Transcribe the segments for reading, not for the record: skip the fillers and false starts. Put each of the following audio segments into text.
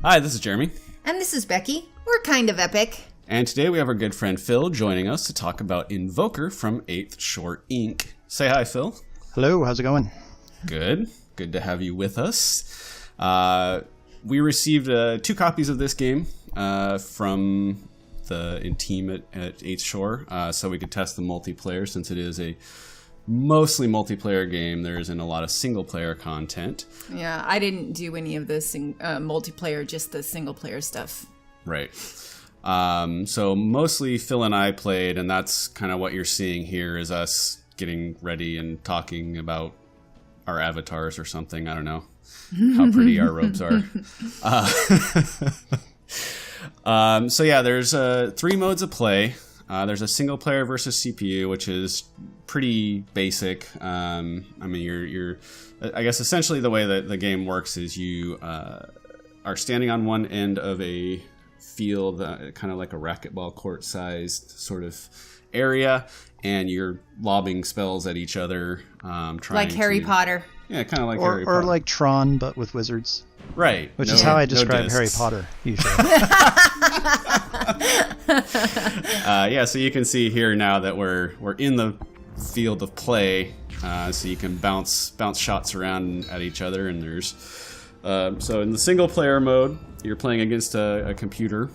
Hi, this is Jeremy. And this is Becky. We're kind of epic. And today we have our good friend Phil joining us to talk about inVokeR from 8th Shore Inc. Say hi, Phil. Hello, how's it going? Good. Good to have you with us. We received 2 copies of this game from the team at 8th Shore, so we could test the multiplayer since it is a mostly multiplayer game. There isn't a lot of single-player content. Yeah, I didn't do any of the multiplayer, just the single-player stuff. Right. So mostly Phil and I played, and that's kind of what you're seeing here is us getting ready and talking about our avatars or something. I don't know how pretty our robes are. So yeah, there's 3 modes of play. There's a single player versus CPU, which is pretty basic. I mean, I guess essentially the way that the game works is you are standing on one end of a field, kind of like a racquetball court-sized sort of area, and you're lobbing spells at each other. Like Harry Potter. Yeah, kind of like Harry Potter. Or like Tron, but with wizards. Right. Which is how I describe Harry Potter, usually. Yeah, so you can see here now that we're in the field of play, so you can bounce shots around at each other, and there's... so in the single-player mode, you're playing against a computer.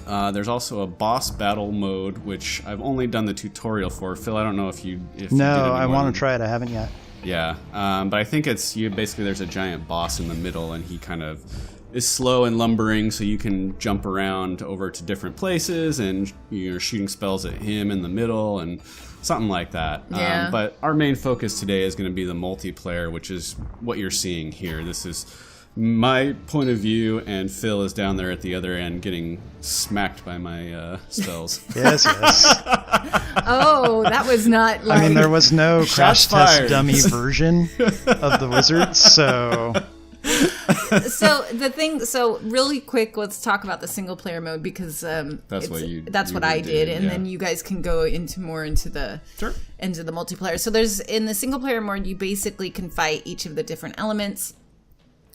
There's also a boss battle mode, which I've only done the tutorial for. Phil, I don't know if you did No, I want to try it. I haven't yet. Yeah, but I think it's basically there's a giant boss in the middle, and he kind of is slow and lumbering, so you can jump around over to different places, and you're shooting spells at him in the middle, and something like that. Yeah. But our main focus today is going to be the multiplayer, which is what you're seeing here. This is my point of view, and Phil is down there at the other end getting smacked by my spells. Yes. Oh, that was not like... I mean, there was no crash fired. test dummy version of the wizards, so... So really quick, let's talk about the single player mode, because that's what I did, and then you guys can go into the multiplayer. So there's, in the single player mode, you basically can fight each of the different elements.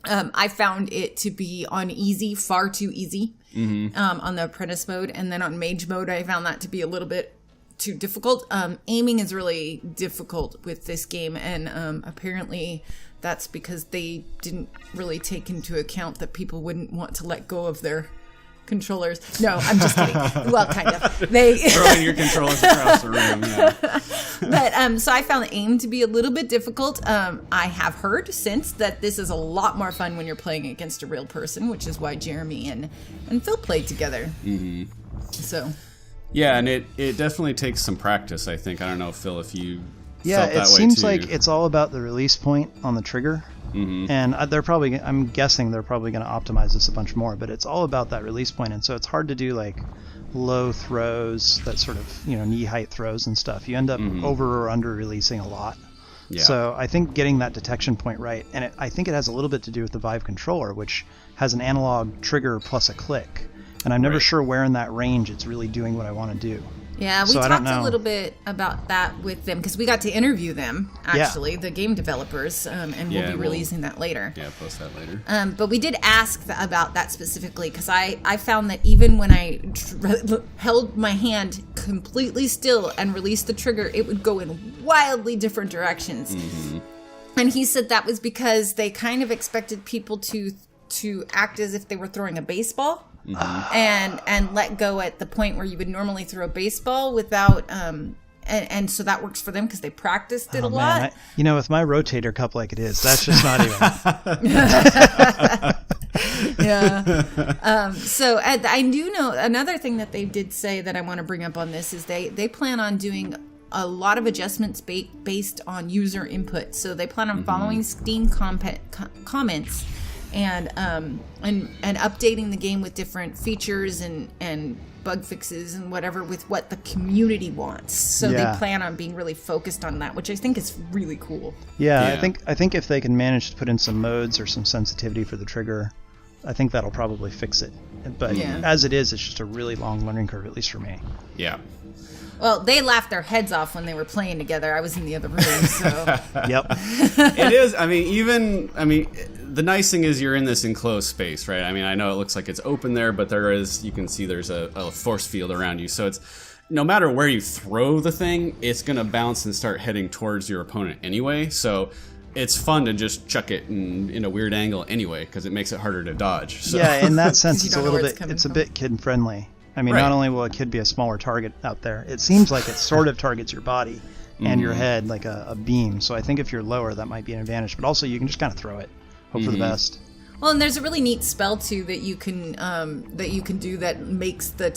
I found it to be on easy, far too easy, on the apprentice mode, and then on mage mode, I found that to be a little bit too difficult. Aiming is really difficult with this game, and apparently that's because they didn't really take into account that people wouldn't want to let go of their controllers. No, I'm just kidding. Well, kind of. They throwing your controllers across the room. Yeah. But so I found the aim to be a little bit difficult. I have heard since that this is a lot more fun when you're playing against a real person, which is why Jeremy and Phil played together. Mm-hmm. So. Yeah, and it definitely takes some practice, I think. I don't know, Phil, if you Yeah, felt that it seems way too. like it's all about the release point on the trigger. Mm-hmm. And I'm guessing they're probably going to optimize this a bunch more, but it's all about that release point, and so it's hard to do like low throws, that sort of knee height throws and stuff. You end up over or under releasing a lot. Yeah. So I think getting that detection point right, and I think it has a little bit to do with the Vive controller, which has an analog trigger plus a click, and I'm never sure where in that range it's really doing what I want to do. Yeah, we talked a little bit about that with them, because we got to interview them, actually, the game developers, and we'll be releasing that later. Yeah, post that later. But we did ask about that specifically, because I found that even when I held my hand completely still and released the trigger, it would go in wildly different directions. Mm-hmm. And he said that was because they kind of expected people to act as if they were throwing a baseball. Mm-hmm. And let go at the point where you would normally throw a baseball without and so that works for them because they practiced it a lot. With my rotator cup like it is, that's just not even. Yeah. So I do know another thing that they did say that I want to bring up on this is they plan on doing a lot of adjustments based on user input. So they plan on following Steam comments and updating the game with different features and bug fixes and whatever with what the community wants. So they plan on being really focused on that, which I think is really cool. Yeah. I think if they can manage to put in some modes or some sensitivity for the trigger, I think that'll probably fix it. But as it is, it's just a really long learning curve, at least for me. Yeah. Well, they laughed their heads off when they were playing together. I was in the other room, so. Yep. It is. the nice thing is you're in this enclosed space, right? I mean, I know it looks like it's open there, but you can see there's a force field around you. So it's, no matter where you throw the thing, it's going to bounce and start heading towards your opponent anyway. So it's fun to just chuck it in a weird angle anyway, because it makes it harder to dodge. So. Yeah, in that sense, it's a bit kid-friendly. I mean, not only will a kid be a smaller target out there, it seems like it sort of targets your body and your head like a beam. So I think if you're lower, that might be an advantage. But also, you can just kind of throw it, hope for the best. Well, and there's a really neat spell too that you can do that makes the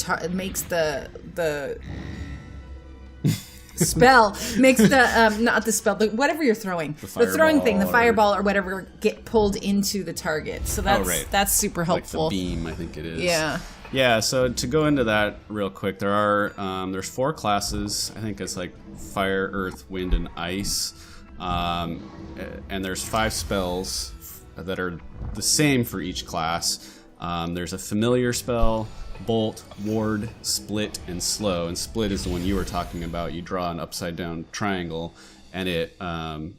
spell makes the not the spell, but whatever you're throwing, the throwing thing, the fireball or whatever, get pulled into the target. So that's super helpful. Like the beam, I think it is. Yeah. Yeah. So to go into that real quick, there's 4 classes. I think it's like fire, earth, wind, and ice, and there's 5 spells that are the same for each class. There's a familiar spell, bolt, ward, split, and slow. And split is the one you were talking about. You draw an upside down triangle, and it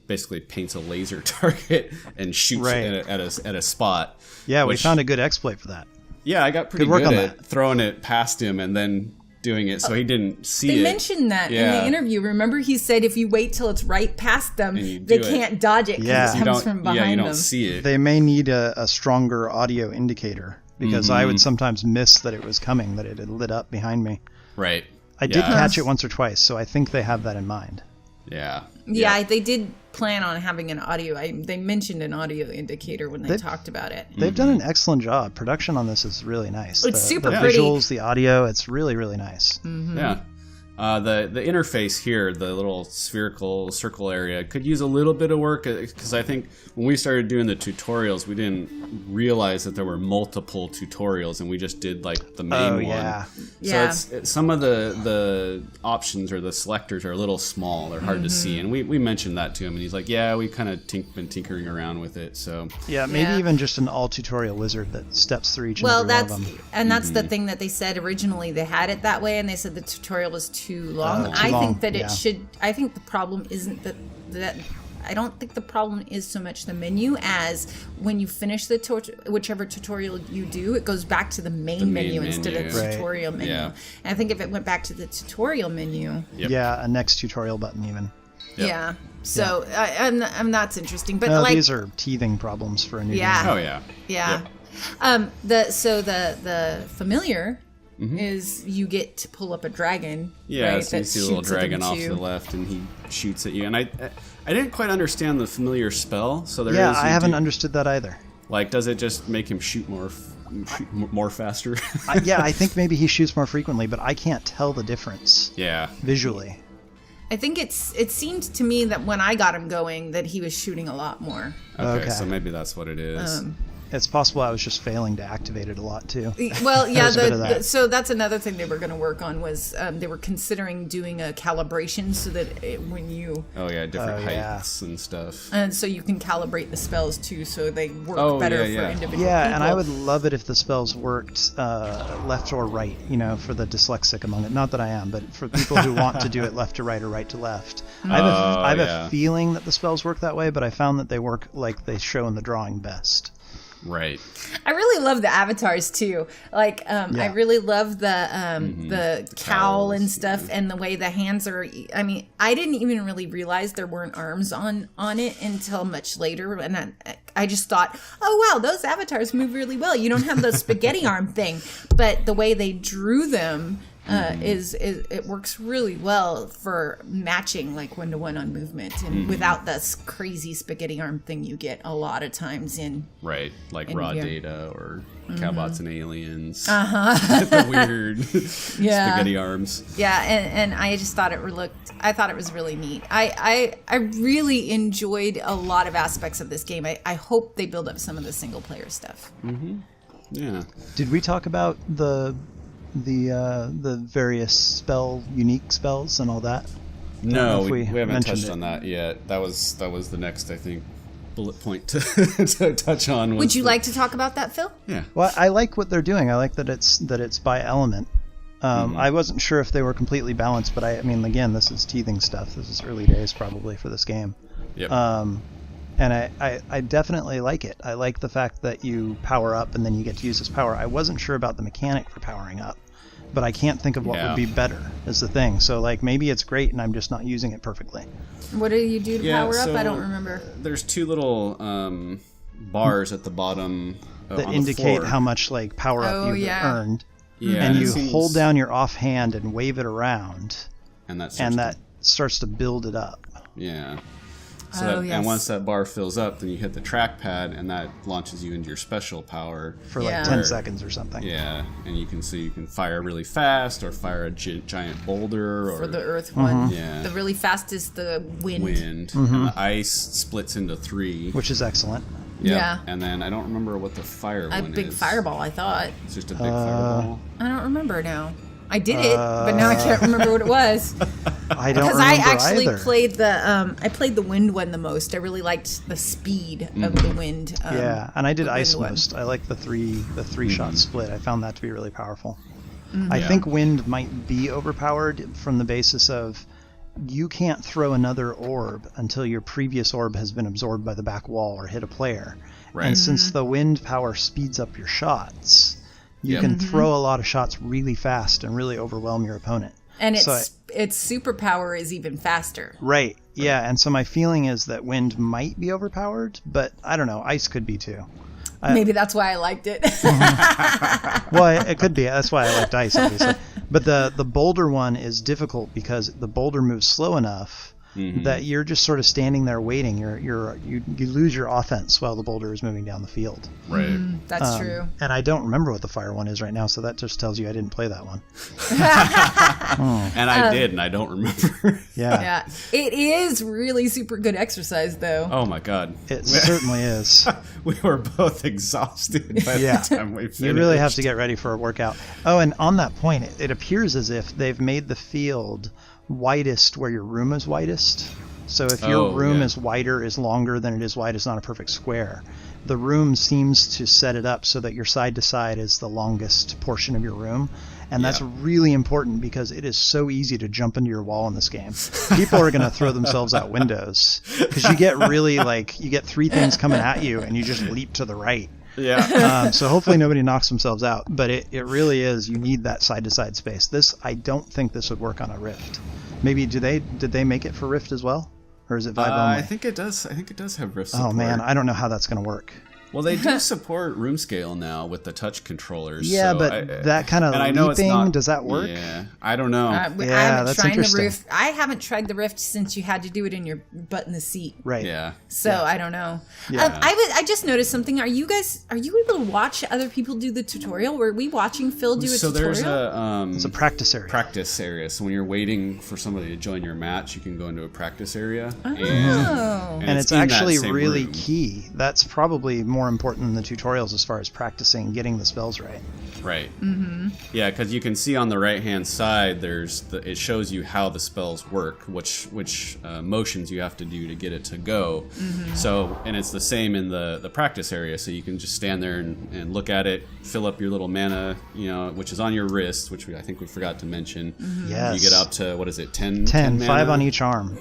basically paints a laser target and shoots it at a spot. Yeah, we found a good exploit for that. Yeah, I got pretty good at throwing it past him and then doing it so he didn't see it. They mentioned that in the interview. Remember, he said if you wait till it's right past them, they can't dodge it because it comes from behind them. Yeah, you don't see it. They may need a stronger audio indicator, because I would sometimes miss that it was coming, that it had lit up behind me. Right. I did catch it once or twice, so I think they have that in mind. Yeah. Yeah, they did plan on having an audio. They mentioned an audio indicator when they talked about it. They've done an excellent job. Production on this is really nice. It's super the pretty. visuals, the audio, it's really, really nice. Mm-hmm. Yeah. The interface here, the little spherical circle area, could use a little bit of work, because I think when we started doing the tutorials, we didn't realize that there were multiple tutorials, and we just did like the main one. Yeah. So some of the options or the selectors are a little small; they're hard to see, and we mentioned that to him, and he's like, "Yeah, we kind of been tinkering around with it." So maybe even just an all tutorial wizard that steps through each and every one of them. And that's the thing that they said originally. They had it that way, and they said the tutorial was too long. I think that it should. I think the problem isn't that. I don't think the problem is so much the menu as when you finish the whichever tutorial you do, it goes back to the main menu instead of the tutorial menu. Yeah. And I think if it went back to the tutorial menu, a next tutorial button even. Yep. Yeah. So and that's interesting. But these are teething problems for a new game. Oh yeah. Yeah. Yep. The familiar. Mm-hmm. is you get to pull up a dragon. Yeah, right, so you see a little dragon off to the left, and he shoots at you. And I didn't quite understand the familiar spell. So I haven't understood that either. Like, does it just make him shoot more faster? I think maybe he shoots more frequently, but I can't tell the difference. Yeah, visually. I think it seemed to me that when I got him going, that he was shooting a lot more. Okay. So maybe that's what it is. It's possible I was just failing to activate it a lot too. Well, yeah. So that's another thing they were going to work on was they were considering doing a calibration so that when you different heights and stuff, and so you can calibrate the spells too, so they work better for individual people. And I would love it if the spells worked left or right. For the dyslexic among it. Not that I am, but for people who want to do it left to right or right to left. I have a feeling that the spells work that way, but I found that they work like they show in the drawing best. Right. I really love the avatars too. Like, I really love the cowl and stuff, and the way the hands are. I mean, I didn't even really realize there weren't arms on it until much later, and I just thought, oh wow, those avatars move really well. You don't have the spaghetti arm thing, but the way they drew them. Is it works really well for matching like 1-to-1 on movement and without this crazy spaghetti arm thing you get a lot of times in raw data or Cowbots and Aliens. The weird spaghetti arms. Yeah, and I just thought I thought it was really neat. I really enjoyed a lot of aspects of this game. I hope they build up some of the single player stuff. Mm-hmm. Yeah. Did we talk about the various unique spells and all that? No, we haven't touched on that yet. That was the next, I think, bullet point to touch on. Would you like to talk about that, Phil? Yeah. Well, I like what they're doing. I like that it's by element. I wasn't sure if they were completely balanced, but I mean, again, this is teething stuff. This is early days probably for this game. Yep. And I definitely like it. I like the fact that you power up and then you get to use this power. I wasn't sure about the mechanic for powering up, but I can't think of what would be better is the thing. So like maybe it's great and I'm just not using it perfectly. What do you do to power up? I don't remember. There's two little bars at the bottom that indicate how much like power up you've earned. Yeah, and you hold down your offhand and wave it around, and that starts to build it up. Yeah. So and once that bar fills up, then you hit the trackpad, and that launches you into your special power for like 10 seconds or something. Yeah, and you can fire really fast, or fire a giant boulder, or for the earth one. Yeah, the really fast is the wind. And the ice splits into 3, which is excellent. Yep. Yeah, and then I don't remember what the fire one is. A big fireball, I thought. It's just a big fireball. I don't remember now. I did it, but now I can't remember what it was. I don't remember either. Because I actually played the wind one the most. I really liked the speed of the wind. Yeah, and I did ice most. I like the three shot split. I found that to be really powerful. I think wind might be overpowered from the basis of you can't throw another orb until your previous orb has been absorbed by the back wall or hit a player. Right. And since the wind power speeds up your shots, you can throw a lot of shots really fast and really overwhelm your opponent. And its superpower is even faster. Right. Yeah. And so my feeling is that wind might be overpowered, but I don't know. Ice could be too. Maybe that's why I liked it. Well, it could be. That's why I liked ice, obviously. But the boulder one is difficult because the boulder moves slow enough that you're just sort of standing there waiting. You lose your offense while the boulder is moving down the field. Right. That's true. And I don't remember what the fire one is right now, so that just tells you I didn't play that one. And I did, and I don't remember. Yeah. It is really super good exercise, though. Oh my god. It certainly is. We were both exhausted by the time we finished. You really have to get ready for a workout. Oh, and on that point, it appears as if they've made the field widest where your room is widest. So if your room is longer than it is wide, it's not a perfect square. The room seems to set it up so that your side to side is the longest portion of your room. And that's really important because it is so easy to jump into your wall in this game. People are going to throw themselves out windows because you get really you get 3 things coming at you and you just leap to the right. Yeah. So hopefully nobody knocks themselves out, but it really is, you need that side to side space. I don't think this would work on a Rift. Maybe did they make it for Rift as well? Or is it Vive only? I think it does have Rift support. Oh man, I don't know how that's going to work. Well, they do support room scale now with the touch controllers. Yeah, so but that kind of leaping, does that work? Yeah, I don't know. That's interesting. The Rift. I haven't tried the Rift since you had to do it in your butt in the seat. Right. Yeah. So I don't know. Yeah. I just noticed something. Are you able to watch other people do the tutorial? Were we watching Phil do a tutorial? So there's a practice area. Practice area. So when you're waiting for somebody to join your match, you can go into a practice area. Oh. And it's actually really key. That's probably more important than the tutorials as far as practicing getting the spells right. Right. Mm-hmm. Yeah, because you can see on the right-hand side, it shows you how the spells work, which motions you have to do to get it to go. Mm-hmm. So, and it's the same in the practice area. So you can just stand there and look at it, fill up your little mana, which is on your wrist, which I think we forgot to mention. Mm-hmm. Yes. You get up to, what is it, 10 5 on each arm.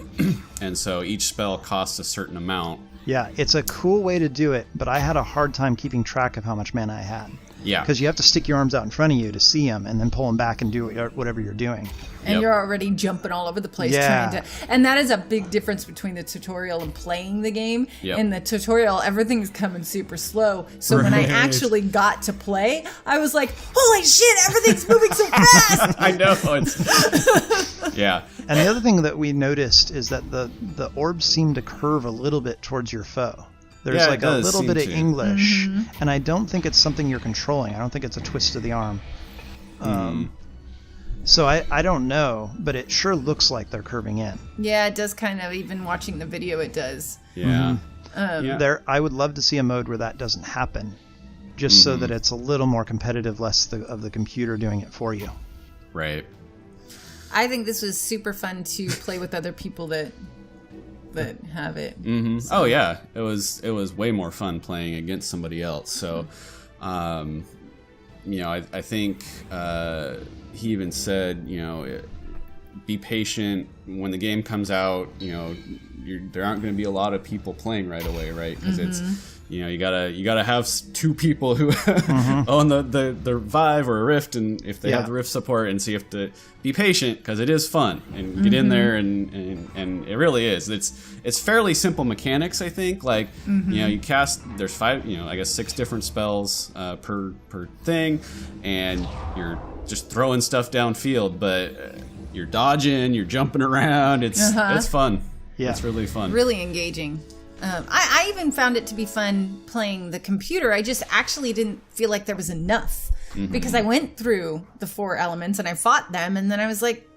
And so each spell costs a certain amount. Yeah, it's a cool way to do it, but I had a hard time keeping track of how much mana I had. Yeah. Because you have to stick your arms out in front of you to see them and then pull them back and do whatever you're doing. And you're already jumping all over the place trying to... And that is a big difference between the tutorial and playing the game. Yep. In the tutorial, everything's coming super slow. So when I actually got to play, I was like, holy shit, everything's moving so fast! I know. Yeah. And the other thing that we noticed is that the orbs seem to curve a little bit towards your foe. There's a little bit of English, and I don't think it's something you're controlling. I don't think it's a twist of the arm. So I don't know, but it sure looks like they're curving in. Yeah, it does kind of. Even watching the video, it does. Yeah. I would love to see a mode where that doesn't happen, just so that it's a little more competitive, less of the computer doing it for you. Right. I think this was super fun to play with other people that have it. Mm-hmm. So. Oh yeah, it was way more fun playing against somebody else. So, I think he even said, be patient when the game comes out. there aren't going to be a lot of people playing right away, right? Because it's, you gotta have 2 people who own the Vive or a Rift, and if they have the Rift support, and so you have to be patient because it is fun and get in there, and it really is. It's fairly simple mechanics, I think. Like you cast, there's 5, I guess 6 different spells per thing, and you're just throwing stuff downfield, but you're dodging, you're jumping around. It's fun. Yeah, it's really fun. Really engaging. I even found it to be fun playing the computer. I just actually didn't feel like there was enough because I went through the 4 elements and I fought them, and then I was like,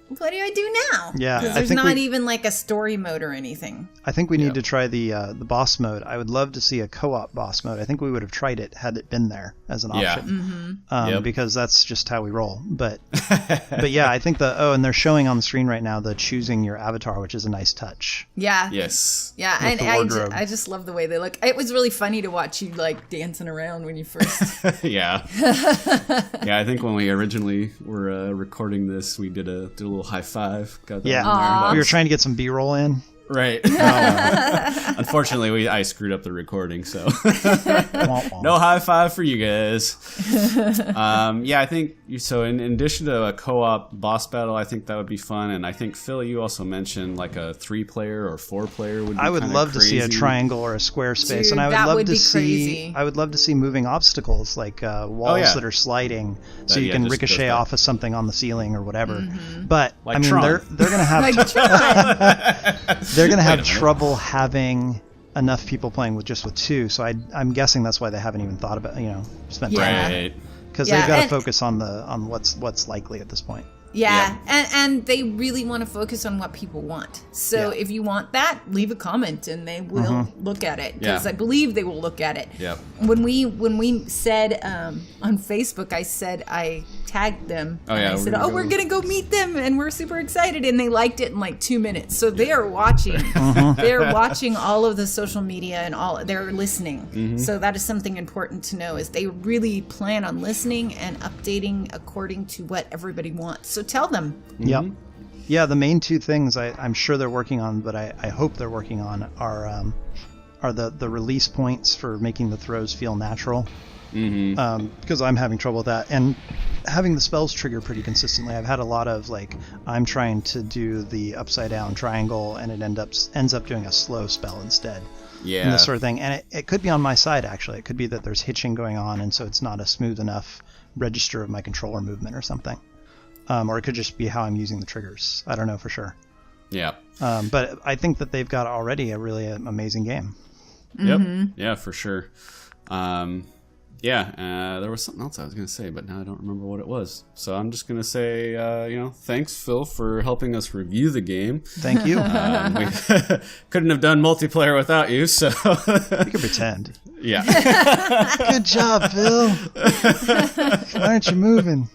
what do I do now? Yeah, because there's not even like a story mode or anything. I think we need to try the boss mode. I would love to see a co-op boss mode. I think we would have tried it had it been there as an option. Because that's just how we roll. But yeah, I think and they're showing on the screen right now the choosing your avatar, which is a nice touch. Yeah. Yes. Yeah, and I just love the way they look. It was really funny to watch you like dancing around when you first. Yeah. I think when we originally were recording this, we did a little high five. Got that in there. We were trying to get some B-roll in. Right. Unfortunately, I screwed up the recording, so no high five for you guys. I think so. In addition to a co-op boss battle, I think that would be fun. And I think Phil, you also mentioned like a 3-player or 4-player would be I would love crazy. To see a triangle or a square space, and I would love to see. I would love to see moving obstacles like walls that are sliding, so you can ricochet off of something on the ceiling or whatever. But like I mean, they're going to have. They're going to have trouble having enough people playing with 2, so I'm guessing that's why they haven't even thought about spent time because they've got to focus on what's likely at this point. Yeah. And they really want to focus on what people want. So if you want that, leave a comment and they will look at it because I believe they will look at it. Yep. When we said on Facebook, I said I tagged them. I said, we're going to go meet them and we're super excited. And they liked it in like 2 minutes. So they are watching. They're watching all of the social media and they're listening. So that is something important to know is they really plan on listening and updating according to what everybody wants. So tell them. Yep. Yeah, the main 2 things I'm sure they're working on, but I hope they're working on are the release points for making the throws feel natural. Because I'm having trouble with that, and having the spells trigger pretty consistently. I've had a lot of I'm trying to do the upside down triangle, and it ends up doing a slow spell instead. Yeah, and this sort of thing. And it could be on my side actually. It could be that there's hitching going on, and so it's not a smooth enough register of my controller movement or something. Or it could just be how I'm using the triggers. I don't know for sure. Yeah. But I think that they've got already a really amazing game. Yep. Yeah, for sure. There was something else I was going to say, but now I don't remember what it was. So I'm just going to say, thanks, Phil, for helping us review the game. Thank you. We couldn't have done multiplayer without you, so... You can pretend. Yeah. Good job, Phil. Why aren't you moving?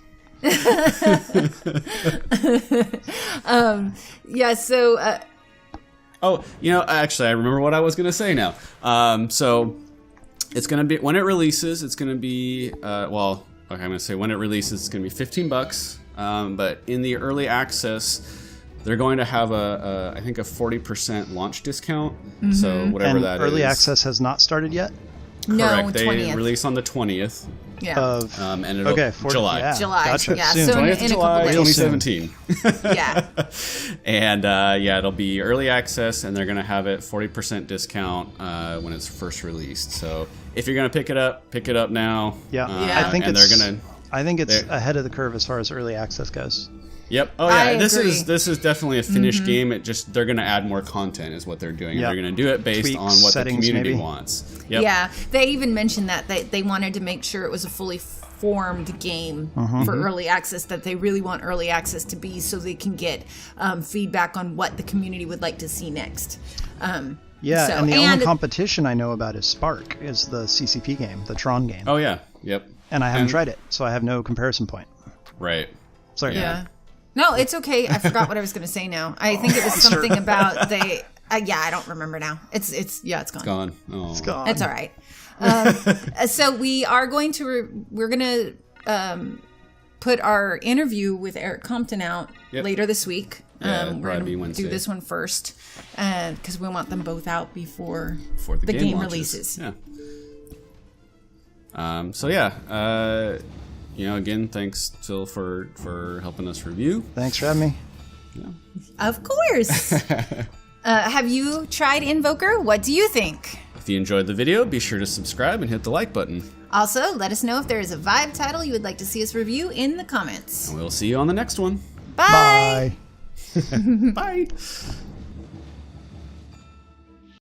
Actually, I remember what I was going to say now. So it's going to be, when it releases, it's going to be, I'm going to say when it releases, it's going to be $15. But in the early access, they're going to have I think a 40% launch discount. So whatever that is. Early access has not started yet? No, correct. They 20th. Release on the 20th. Yeah. And it'll July. Yeah. July. Gotcha. Yeah. Soon. So 20th in July, a couple days. 2017. Yeah. And it'll be early access, and they're going to have it 40% discount when it's first released. So if you're going to pick it up now. Yeah. I think it's ahead of the curve as far as early access goes. Yep. Oh yeah. This is definitely a finished game. They're going to add more content, is what they're doing. Yep. They're going to do it based on what the community wants. Yep. Yeah. They even mentioned that they wanted to make sure it was a fully formed game for early access. That they really want early access to be so they can get feedback on what the community would like to see next. And the only competition I know about is Spark, is the CCP game, the Tron game. Oh yeah. Yep. And I haven't tried it, so I have no comparison point. Right. Sorry. Yeah. No, it's okay. I forgot what I was going to say now. I think it was something about I don't remember now. It's gone. It's gone. Oh. It's gone. It's all right. So we are going to we're going to put our interview with Eric Compton out later this week. Yeah, we're going to do this one first because we want them both out before the game releases. Yeah. Again, thanks, Phil, for helping us review. Thanks for having me. Yeah. Of course. Have you tried inVokeR? What do you think? If you enjoyed the video, be sure to subscribe and hit the like button. Also, let us know if there is a Vive title you would like to see us review in the comments. And we'll see you on the next one. Bye. Bye. Bye.